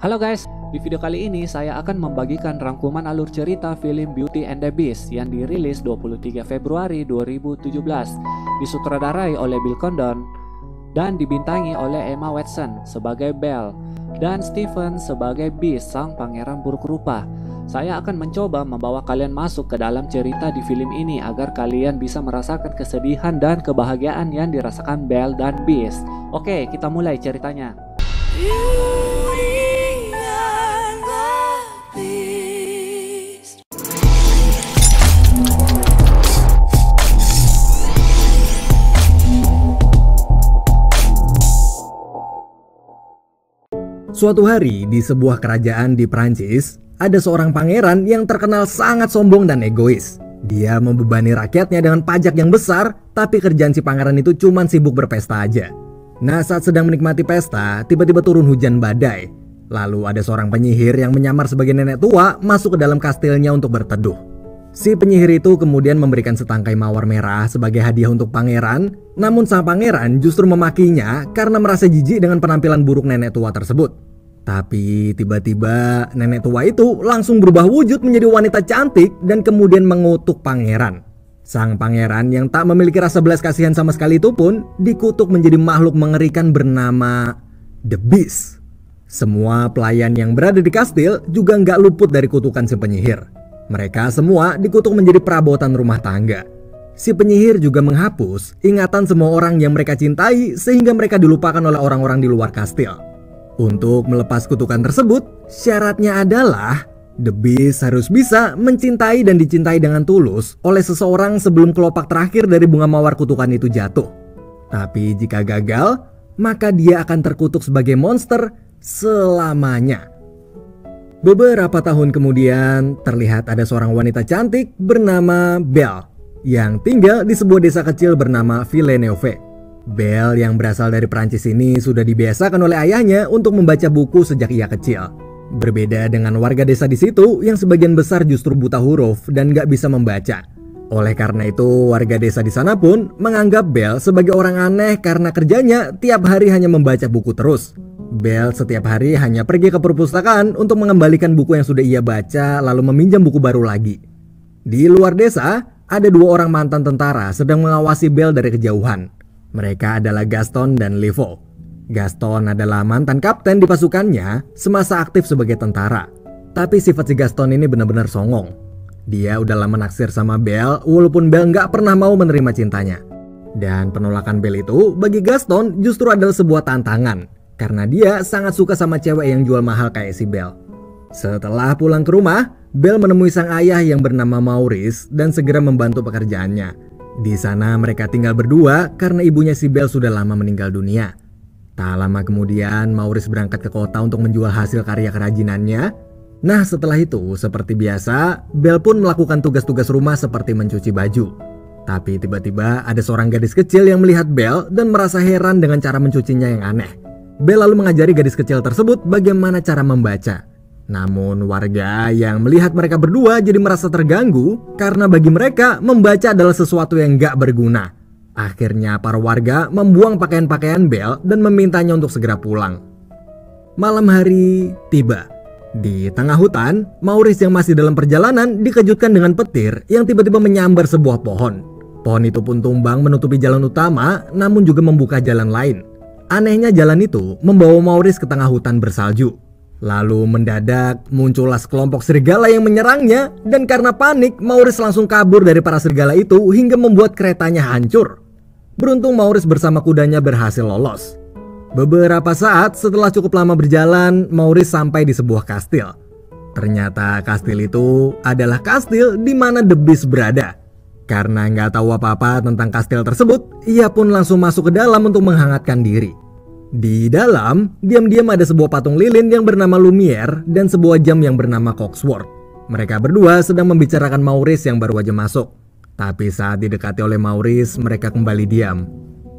Halo guys, di video kali ini saya akan membagikan rangkuman alur cerita film Beauty and the Beast yang dirilis 23 Februari 2017, disutradarai oleh Bill Condon dan dibintangi oleh Emma Watson sebagai Belle dan Stephen sebagai Beast, sang pangeran buruk rupa. Saya akan mencoba membawa kalian masuk ke dalam cerita di film ini agar kalian bisa merasakan kesedihan dan kebahagiaan yang dirasakan Belle dan Beast. Oke, kita mulai ceritanya. Suatu hari di sebuah kerajaan di Prancis, ada seorang pangeran yang terkenal sangat sombong dan egois. Dia membebani rakyatnya dengan pajak yang besar, tapi kerjaan si pangeran itu cuma sibuk berpesta aja. Nah, saat sedang menikmati pesta, tiba-tiba turun hujan badai. Lalu ada seorang penyihir yang menyamar sebagai nenek tua masuk ke dalam kastilnya untuk berteduh. Si penyihir itu kemudian memberikan setangkai mawar merah sebagai hadiah untuk pangeran. Namun sang pangeran justru memakinya karena merasa jijik dengan penampilan buruk nenek tua tersebut. Tapi tiba-tiba nenek tua itu langsung berubah wujud menjadi wanita cantik dan kemudian mengutuk pangeran. Sang pangeran yang tak memiliki rasa belas kasihan sama sekali itu pun dikutuk menjadi makhluk mengerikan bernama The Beast. Semua pelayan yang berada di kastil juga nggak luput dari kutukan si penyihir. Mereka semua dikutuk menjadi perabotan rumah tangga. Si penyihir juga menghapus ingatan semua orang yang mereka cintai sehingga mereka dilupakan oleh orang-orang di luar kastil. Untuk melepas kutukan tersebut, syaratnya adalah The Beast harus bisa mencintai dan dicintai dengan tulus oleh seseorang sebelum kelopak terakhir dari bunga mawar kutukan itu jatuh. Tapi jika gagal, maka dia akan terkutuk sebagai monster selamanya. Beberapa tahun kemudian, terlihat ada seorang wanita cantik bernama Belle yang tinggal di sebuah desa kecil bernama Villeneuve. Belle yang berasal dari Prancis ini sudah dibiasakan oleh ayahnya untuk membaca buku sejak ia kecil. Berbeda dengan warga desa di situ yang sebagian besar justru buta huruf dan gak bisa membaca. Oleh karena itu, warga desa di sana pun menganggap Belle sebagai orang aneh karena kerjanya tiap hari hanya membaca buku terus. Belle setiap hari hanya pergi ke perpustakaan untuk mengembalikan buku yang sudah ia baca lalu meminjam buku baru lagi. Di luar desa, ada dua orang mantan tentara sedang mengawasi Belle dari kejauhan. Mereka adalah Gaston dan Livo. Gaston adalah mantan kapten di pasukannya semasa aktif sebagai tentara. Tapi sifat si Gaston ini benar-benar songong. Dia udah lama naksir sama Belle walaupun Belle nggak pernah mau menerima cintanya. Dan penolakan Belle itu bagi Gaston justru adalah sebuah tantangan. Karena dia sangat suka sama cewek yang jual mahal kayak si Belle. Setelah pulang ke rumah, Belle menemui sang ayah yang bernama Maurice dan segera membantu pekerjaannya. Di sana mereka tinggal berdua karena ibunya si Belle sudah lama meninggal dunia. Tak lama kemudian Maurice berangkat ke kota untuk menjual hasil karya kerajinannya. Nah, setelah itu seperti biasa Belle pun melakukan tugas-tugas rumah seperti mencuci baju. Tapi tiba-tiba ada seorang gadis kecil yang melihat Belle dan merasa heran dengan cara mencucinya yang aneh. Belle lalu mengajari gadis kecil tersebut bagaimana cara membaca. Namun warga yang melihat mereka berdua jadi merasa terganggu karena bagi mereka membaca adalah sesuatu yang gak berguna. Akhirnya para warga membuang pakaian-pakaian Belle dan memintanya untuk segera pulang. Malam hari tiba. Di tengah hutan, Maurice yang masih dalam perjalanan dikejutkan dengan petir yang tiba-tiba menyambar sebuah pohon. Pohon itu pun tumbang menutupi jalan utama namun juga membuka jalan lain. Anehnya jalan itu membawa Maurice ke tengah hutan bersalju. Lalu mendadak muncullah sekelompok serigala yang menyerangnya dan karena panik Maurice langsung kabur dari para serigala itu hingga membuat keretanya hancur. Beruntung Maurice bersama kudanya berhasil lolos. Beberapa saat setelah cukup lama berjalan, Maurice sampai di sebuah kastil. Ternyata kastil itu adalah kastil di mana The Beast berada. Karena nggak tahu apa-apa tentang kastil tersebut, ia pun langsung masuk ke dalam untuk menghangatkan diri. Di dalam, diam-diam ada sebuah patung lilin yang bernama Lumiere dan sebuah jam yang bernama Cogsworth. Mereka berdua sedang membicarakan Maurice yang baru aja masuk. Tapi saat didekati oleh Maurice, mereka kembali diam.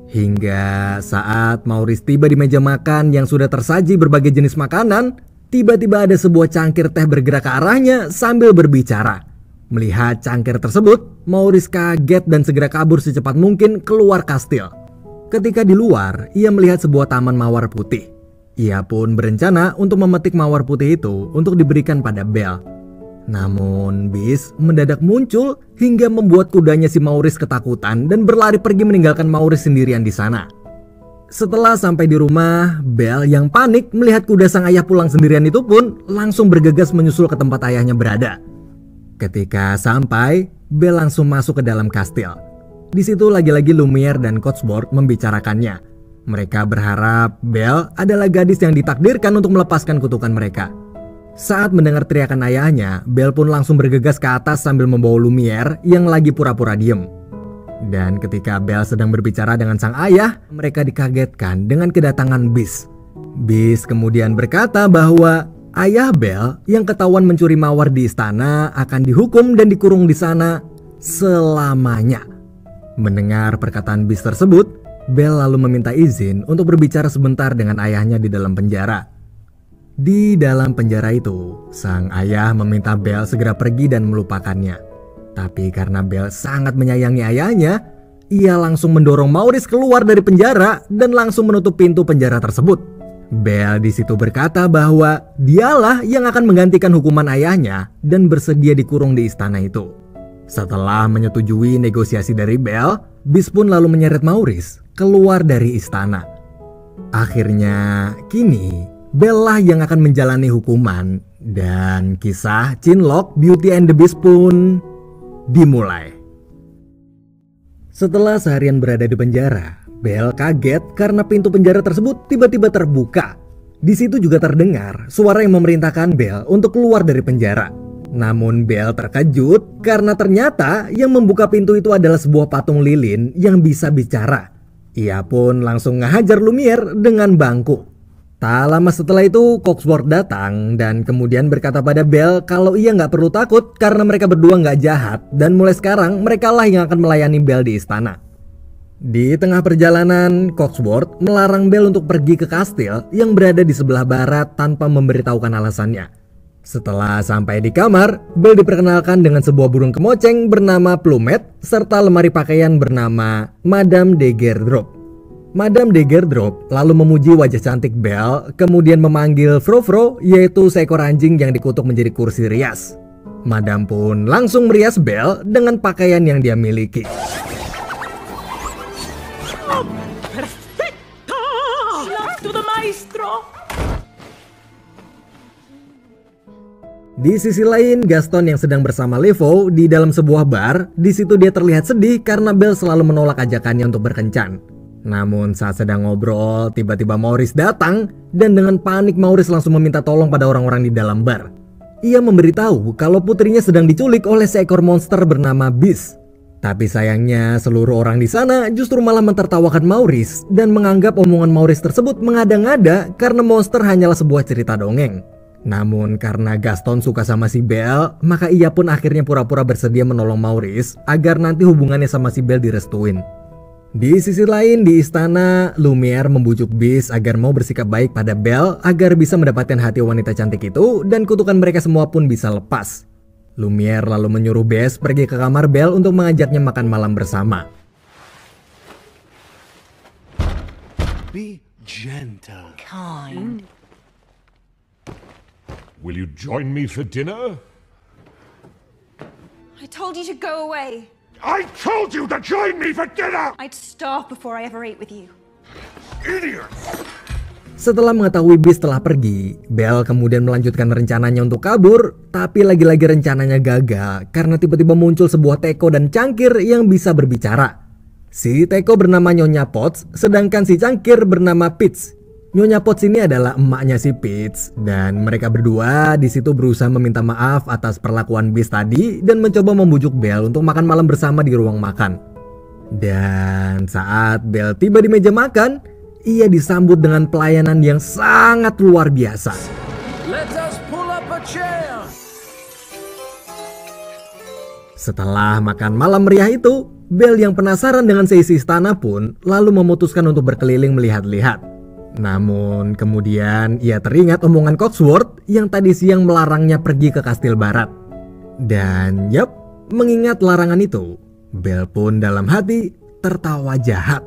Hingga saat Maurice tiba di meja makan yang sudah tersaji berbagai jenis makanan, tiba-tiba ada sebuah cangkir teh bergerak ke arahnya sambil berbicara. Melihat cangkir tersebut, Maurice kaget dan segera kabur secepat mungkin keluar kastil. Ketika di luar, ia melihat sebuah taman mawar putih. Ia pun berencana untuk memetik mawar putih itu untuk diberikan pada Belle. Namun Beast mendadak muncul hingga membuat kudanya si Maurice ketakutan dan berlari pergi meninggalkan Maurice sendirian di sana. Setelah sampai di rumah, Belle yang panik melihat kuda sang ayah pulang sendirian itu pun langsung bergegas menyusul ke tempat ayahnya berada. Ketika sampai, Belle langsung masuk ke dalam kastil. Di situ lagi-lagi Lumiere dan Cotsworth membicarakannya. Mereka berharap Belle adalah gadis yang ditakdirkan untuk melepaskan kutukan mereka. Saat mendengar teriakan ayahnya, Belle pun langsung bergegas ke atas sambil membawa Lumiere yang lagi pura-pura diem. Dan ketika Belle sedang berbicara dengan sang ayah, mereka dikagetkan dengan kedatangan Beast. Beast kemudian berkata bahwa ayah Belle yang ketahuan mencuri mawar di istana akan dihukum dan dikurung di sana selamanya. Mendengar perkataan Beast tersebut, Belle lalu meminta izin untuk berbicara sebentar dengan ayahnya di dalam penjara. Di dalam penjara itu, sang ayah meminta Belle segera pergi dan melupakannya. Tapi karena Belle sangat menyayangi ayahnya, ia langsung mendorong Maurice keluar dari penjara dan langsung menutup pintu penjara tersebut. Belle di situ berkata bahwa dialah yang akan menggantikan hukuman ayahnya dan bersedia dikurung di istana itu. Setelah menyetujui negosiasi dari Belle, Beast pun lalu menyeret Maurice keluar dari istana. Akhirnya, kini Belle lah yang akan menjalani hukuman dan kisah Chinlock, Beauty and the Beast pun dimulai. Setelah seharian berada di penjara, Belle kaget karena pintu penjara tersebut tiba-tiba terbuka. Di situ juga terdengar suara yang memerintahkan Belle untuk keluar dari penjara. Namun Belle terkejut karena ternyata yang membuka pintu itu adalah sebuah patung lilin yang bisa bicara. Ia pun langsung ngehajar Lumiere dengan bangku. Tak lama setelah itu Cotsworth datang dan kemudian berkata pada Belle kalau ia nggak perlu takut karena mereka berdua nggak jahat dan mulai sekarang mereka lah yang akan melayani Belle di istana. Di tengah perjalanan, Cotsworth melarang Belle untuk pergi ke kastil yang berada di sebelah barat tanpa memberitahukan alasannya. Setelah sampai di kamar, Belle diperkenalkan dengan sebuah burung kemoceng bernama Plumette serta lemari pakaian bernama Madame de Gerdrop. Madame de Gerdrop lalu memuji wajah cantik Belle, kemudian memanggil Frou-Frou, yaitu seekor anjing yang dikutuk menjadi kursi rias. Madame pun langsung merias Belle dengan pakaian yang dia miliki. Perfetto! To the maestro! Di sisi lain, Gaston yang sedang bersama Levo di dalam sebuah bar. Di situ dia terlihat sedih karena Belle selalu menolak ajakannya untuk berkencan. Namun saat sedang ngobrol, tiba-tiba Maurice datang dan dengan panik Maurice langsung meminta tolong pada orang-orang di dalam bar. Ia memberitahu kalau putrinya sedang diculik oleh seekor monster bernama Beast. Tapi sayangnya seluruh orang di sana justru malah mentertawakan Maurice dan menganggap omongan Maurice tersebut mengada-ngada karena monster hanyalah sebuah cerita dongeng. Namun karena Gaston suka sama si Belle, maka ia pun akhirnya pura-pura bersedia menolong Maurice agar nanti hubungannya sama si Belle direstuin. Di sisi lain di istana, Lumiere membujuk Beast agar mau bersikap baik pada Belle agar bisa mendapatkan hati wanita cantik itu dan kutukan mereka semua pun bisa lepas. Lumiere lalu menyuruh Beast pergi ke kamar Belle untuk mengajaknya makan malam bersama. Be gentle. Kind. Will you join me for dinner? I told you to go away. I told you to join me for dinner! I'd starve before I ever ate with you. Idiot! Setelah mengetahui Beast telah pergi, Belle kemudian melanjutkan rencananya untuk kabur. Tapi lagi-lagi rencananya gagal karena tiba-tiba muncul sebuah teko dan cangkir yang bisa berbicara. Si teko bernama Nyonya Potts, sedangkan si cangkir bernama Peach. Nyonya Potts ini adalah emaknya si Peach dan mereka berdua di situ berusaha meminta maaf atas perlakuan Beast tadi dan mencoba membujuk Belle untuk makan malam bersama di ruang makan. Dan saat Belle tiba di meja makan, ia disambut dengan pelayanan yang sangat luar biasa. Let us pull up a chair. Setelah makan malam meriah itu, Belle yang penasaran dengan seisi istana pun lalu memutuskan untuk berkeliling melihat-lihat. Namun kemudian ia teringat omongan Cotsworth yang tadi siang melarangnya pergi ke kastil barat. Dan yap, mengingat larangan itu, Belle pun dalam hati tertawa jahat.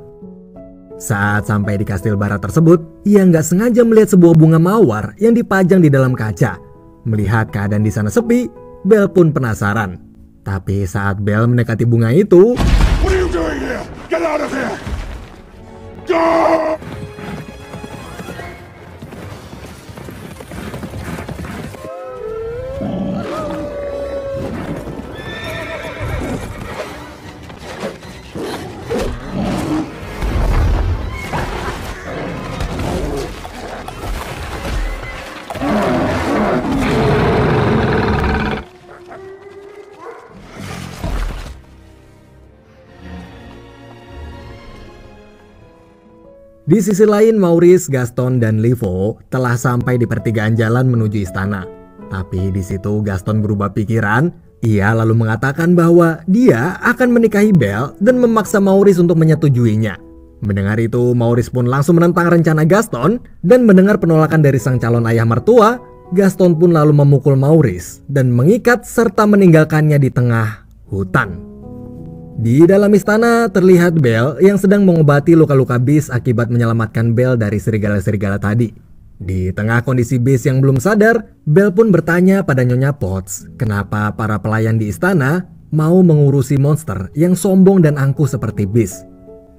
Saat sampai di kastil barat tersebut, ia nggak sengaja melihat sebuah bunga mawar yang dipajang di dalam kaca. Melihat keadaan di sana sepi, Belle pun penasaran. Tapi saat Belle mendekati bunga itu, What are you doing here? Get out of here! Go! Di sisi lain, Maurice, Gaston, dan Livo telah sampai di pertigaan jalan menuju istana. Tapi di situ Gaston berubah pikiran. Ia lalu mengatakan bahwa dia akan menikahi Belle dan memaksa Maurice untuk menyetujuinya. Mendengar itu, Maurice pun langsung menentang rencana Gaston, dan mendengar penolakan dari sang calon ayah mertua, Gaston pun lalu memukul Maurice dan mengikat serta meninggalkannya di tengah hutan. Di dalam istana terlihat Belle yang sedang mengobati luka-luka Beast akibat menyelamatkan Belle dari serigala-serigala tadi. Di tengah kondisi Beast yang belum sadar, Belle pun bertanya pada Nyonya Potts kenapa para pelayan di istana mau mengurusi monster yang sombong dan angkuh seperti Beast.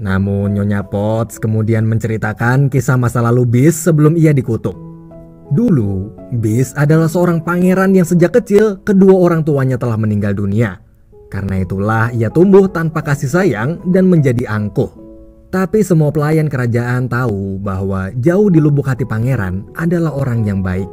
Namun Nyonya Potts kemudian menceritakan kisah masa lalu Beast sebelum ia dikutuk. Dulu, Beast adalah seorang pangeran yang sejak kecil kedua orang tuanya telah meninggal dunia. Karena itulah ia tumbuh tanpa kasih sayang dan menjadi angkuh. Tapi semua pelayan kerajaan tahu bahwa jauh di lubuk hati pangeran adalah orang yang baik.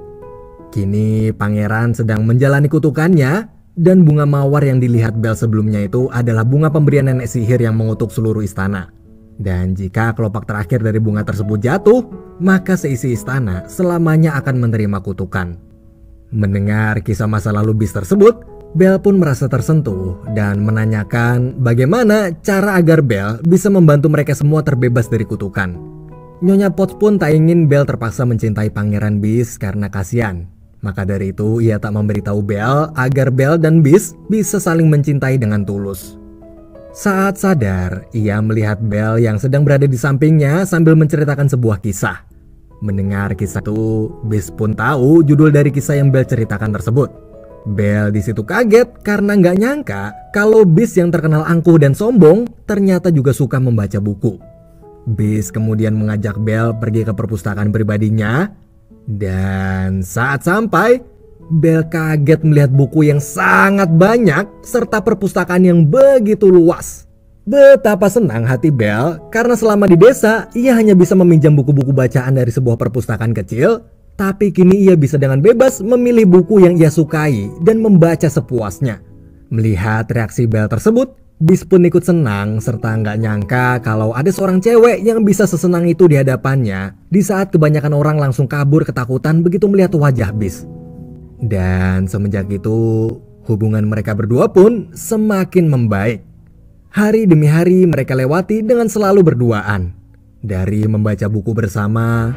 Kini pangeran sedang menjalani kutukannya, dan bunga mawar yang dilihat Belle sebelumnya itu adalah bunga pemberian nenek sihir yang mengutuk seluruh istana. Dan jika kelopak terakhir dari bunga tersebut jatuh, maka seisi istana selamanya akan menerima kutukan. Mendengar kisah masa lalu Beast tersebut, Belle pun merasa tersentuh dan menanyakan bagaimana cara agar Belle bisa membantu mereka semua terbebas dari kutukan. Nyonya Potts pun tak ingin Belle terpaksa mencintai Pangeran Beast karena kasihan. Maka dari itu ia tak memberitahu Belle agar Belle dan Beast bisa saling mencintai dengan tulus. Saat sadar, ia melihat Belle yang sedang berada di sampingnya sambil menceritakan sebuah kisah. Mendengar kisah itu, Beast pun tahu judul dari kisah yang Belle ceritakan tersebut. Belle di situ kaget karena nggak nyangka kalau Beast yang terkenal angkuh dan sombong ternyata juga suka membaca buku. Beast kemudian mengajak Belle pergi ke perpustakaan pribadinya, dan saat sampai, Belle kaget melihat buku yang sangat banyak serta perpustakaan yang begitu luas. Betapa senang hati Belle karena selama di desa ia hanya bisa meminjam buku-buku bacaan dari sebuah perpustakaan kecil. Tapi kini ia bisa dengan bebas memilih buku yang ia sukai dan membaca sepuasnya. Melihat reaksi Belle tersebut, Beast pun ikut senang serta nggak nyangka kalau ada seorang cewek yang bisa sesenang itu di hadapannya di saat kebanyakan orang langsung kabur ketakutan begitu melihat wajah Beast. Dan semenjak itu, hubungan mereka berdua pun semakin membaik. Hari demi hari mereka lewati dengan selalu berduaan. Dari membaca buku bersama,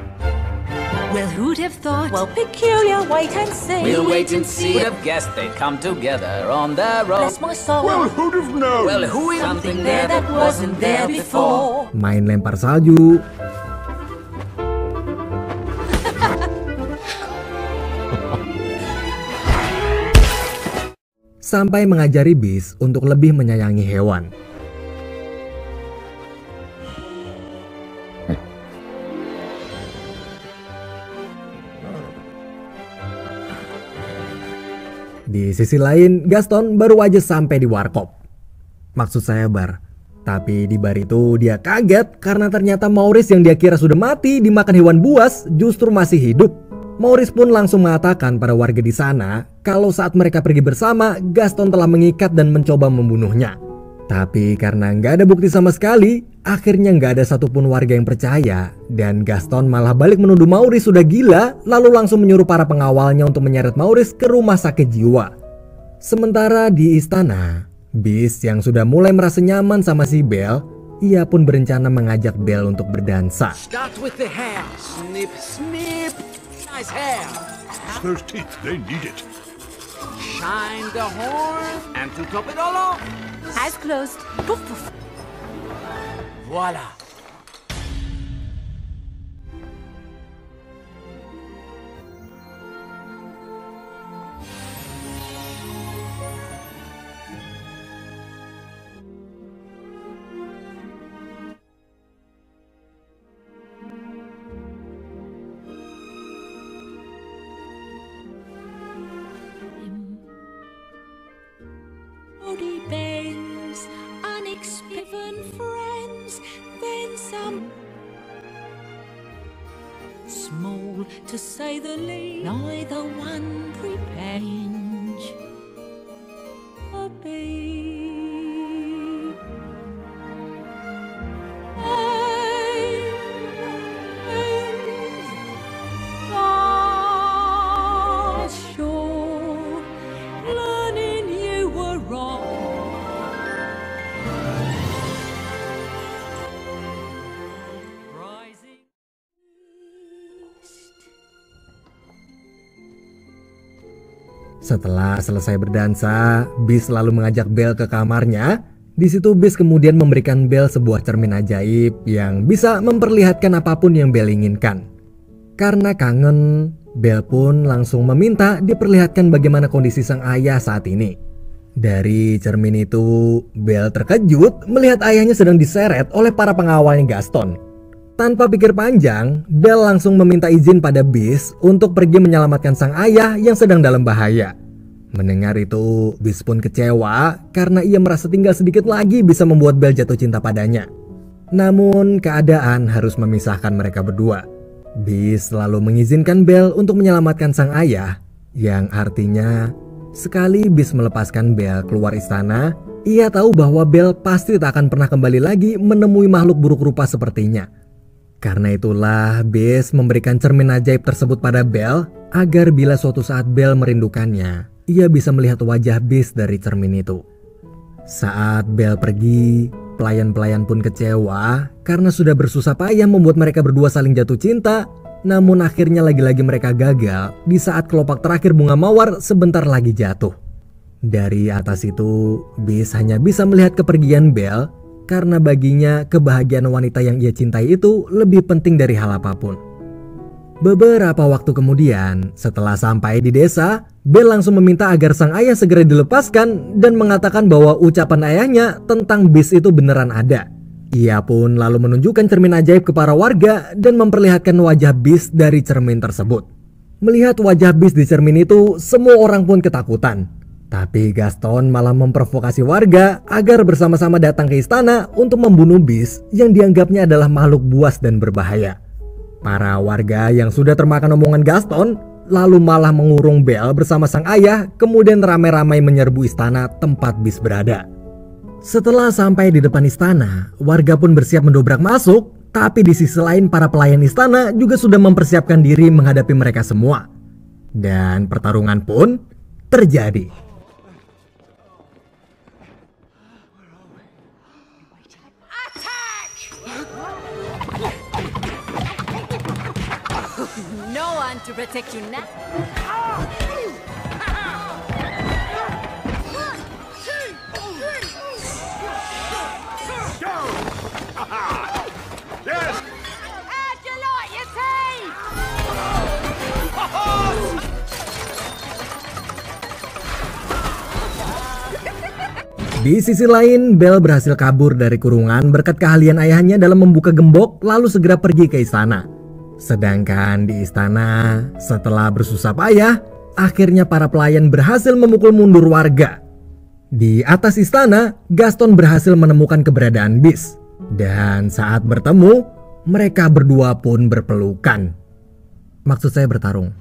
Well, who'd have thought? Well, peculiar, wait and see. We'll wait and see. Who'd have guessed they'd come together on the road? Bless my soul. Well, who'd have known? Well, who is Something there that wasn't there before. main lempar salju, sampai mengajari Beast untuk lebih menyayangi hewan. Di sisi lain, Gaston baru aja sampai di warkop. Maksud saya bar. Tapi di bar itu dia kaget karena ternyata Maurice yang dia kira sudah mati dimakan hewan buas justru masih hidup. Maurice pun langsung mengatakan pada warga di sana kalau saat mereka pergi bersama, Gaston telah mengikat dan mencoba membunuhnya. Tapi karena nggak ada bukti sama sekali, akhirnya nggak ada satupun warga yang percaya. Dan Gaston malah balik menuduh Maurice sudah gila, lalu langsung menyuruh para pengawalnya untuk menyeret Maurice ke rumah sakit jiwa. Sementara di istana, Beast yang sudah mulai merasa nyaman sama si Belle, ia pun berencana mengajak Belle untuk berdansa. Start with the hair. Snip, snip. Nice hair. Those teeth, they need it. Shine the horn. And to top it all off, Eyes closed. Poof, poof. voila. body bends, unexpected friends, then some. Small to say the least, neither one prepared a babe. Sure, learning you were wrong. Rising. Setelah selesai berdansa, Beast lalu mengajak Belle ke kamarnya. Di situ Beast kemudian memberikan Belle sebuah cermin ajaib yang bisa memperlihatkan apapun yang Belle inginkan. Karena kangen, Belle pun langsung meminta diperlihatkan bagaimana kondisi sang ayah saat ini. Dari cermin itu, Belle terkejut melihat ayahnya sedang diseret oleh para pengawalnya Gaston. Tanpa pikir panjang, Belle langsung meminta izin pada Beast untuk pergi menyelamatkan sang ayah yang sedang dalam bahaya. Mendengar itu, Beast pun kecewa karena ia merasa tinggal sedikit lagi bisa membuat Belle jatuh cinta padanya. Namun keadaan harus memisahkan mereka berdua. Beast selalu mengizinkan Belle untuk menyelamatkan sang ayah, yang artinya sekali Beast melepaskan Belle keluar istana, ia tahu bahwa Belle pasti tak akan pernah kembali lagi menemui makhluk buruk rupa sepertinya. Karena itulah Beast memberikan cermin ajaib tersebut pada Belle agar bila suatu saat Belle merindukannya, ia bisa melihat wajah Beast dari cermin itu. Saat Belle pergi, pelayan-pelayan pun kecewa karena sudah bersusah payah membuat mereka berdua saling jatuh cinta. Namun akhirnya lagi-lagi mereka gagal di saat kelopak terakhir bunga mawar sebentar lagi jatuh. Dari atas itu, Beast hanya bisa melihat kepergian Belle karena baginya kebahagiaan wanita yang ia cintai itu lebih penting dari hal apapun. Beberapa waktu kemudian, setelah sampai di desa, Belle langsung meminta agar sang ayah segera dilepaskan dan mengatakan bahwa ucapan ayahnya tentang Beast itu beneran ada. Ia pun lalu menunjukkan cermin ajaib ke para warga dan memperlihatkan wajah Beast dari cermin tersebut. Melihat wajah Beast di cermin itu, semua orang pun ketakutan. Tapi Gaston malah memprovokasi warga agar bersama-sama datang ke istana untuk membunuh Beast yang dianggapnya adalah makhluk buas dan berbahaya. Para warga yang sudah termakan omongan Gaston lalu malah mengurung Belle bersama sang ayah, kemudian ramai-ramai menyerbu istana tempat Beast berada. Setelah sampai di depan istana, warga pun bersiap mendobrak masuk, tapi di sisi lain para pelayan istana juga sudah mempersiapkan diri menghadapi mereka semua. Dan pertarungan pun terjadi. No one to protect you now. Yes! How'd you like your tea? Di sisi lain, Belle berhasil kabur dari kurungan berkat keahlian ayahnya dalam membuka gembok lalu segera pergi ke istana. Sedangkan di istana, setelah bersusah payah, akhirnya para pelayan berhasil memukul mundur warga. Di atas istana, Gaston berhasil menemukan keberadaan Beast. Dan saat bertemu, mereka berdua pun berpelukan. Maksud saya bertarung.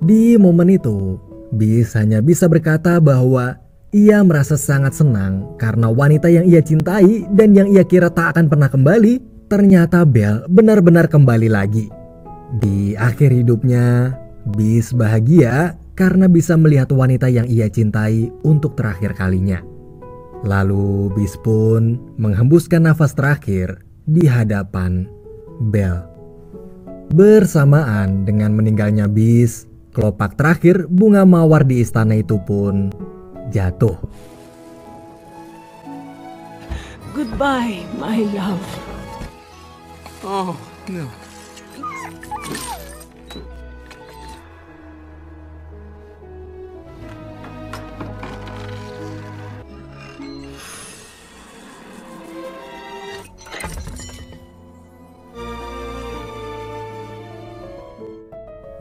Di momen itu, Beast hanya bisa berkata bahwa ia merasa sangat senang karena wanita yang ia cintai dan yang ia kira tak akan pernah kembali, ternyata Belle benar-benar kembali lagi. Di akhir hidupnya, Beast bahagia karena bisa melihat wanita yang ia cintai untuk terakhir kalinya. Lalu Beast pun menghembuskan nafas terakhir di hadapan Belle. Bersamaan dengan meninggalnya Beast, kelopak terakhir bunga mawar di istana itu pun jatuh. Goodbye, my love. Oh, no.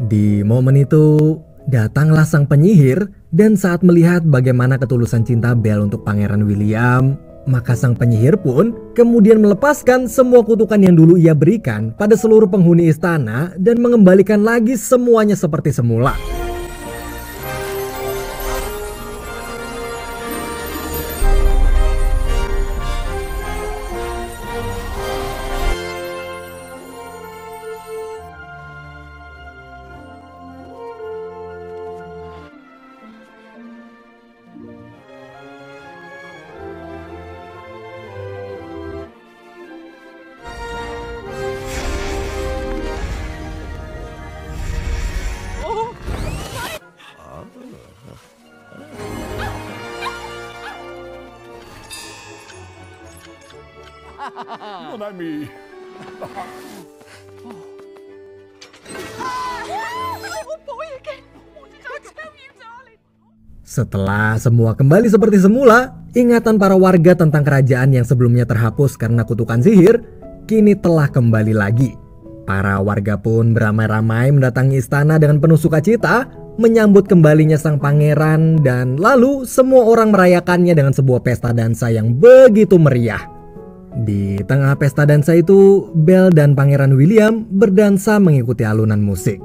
Di momen itu, datanglah sang penyihir dan saat melihat bagaimana ketulusan cinta Belle untuk Pangeran William, maka sang penyihir pun kemudian melepaskan semua kutukan yang dulu ia berikan pada seluruh penghuni istana dan mengembalikan lagi semuanya seperti semula. Mon ami. Setelah semua kembali seperti semula, ingatan para warga tentang kerajaan yang sebelumnya terhapus karena kutukan sihir, kini telah kembali lagi. Para warga pun beramai-ramai mendatangi istana dengan penuh sukacita, menyambut kembalinya sang pangeran, dan lalu semua orang merayakannya dengan sebuah pesta dansa yang begitu meriah. Di tengah pesta dansa itu, Belle dan Pangeran William berdansa mengikuti alunan musik.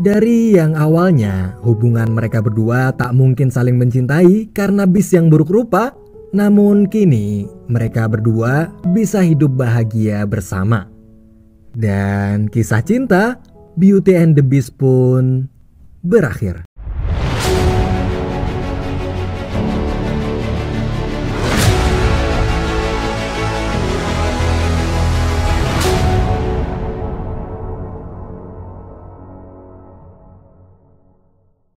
Dari yang awalnya hubungan mereka berdua tak mungkin saling mencintai karena Beast yang buruk rupa, namun kini mereka berdua bisa hidup bahagia bersama. Dan kisah cinta Beauty and the Beast pun berakhir.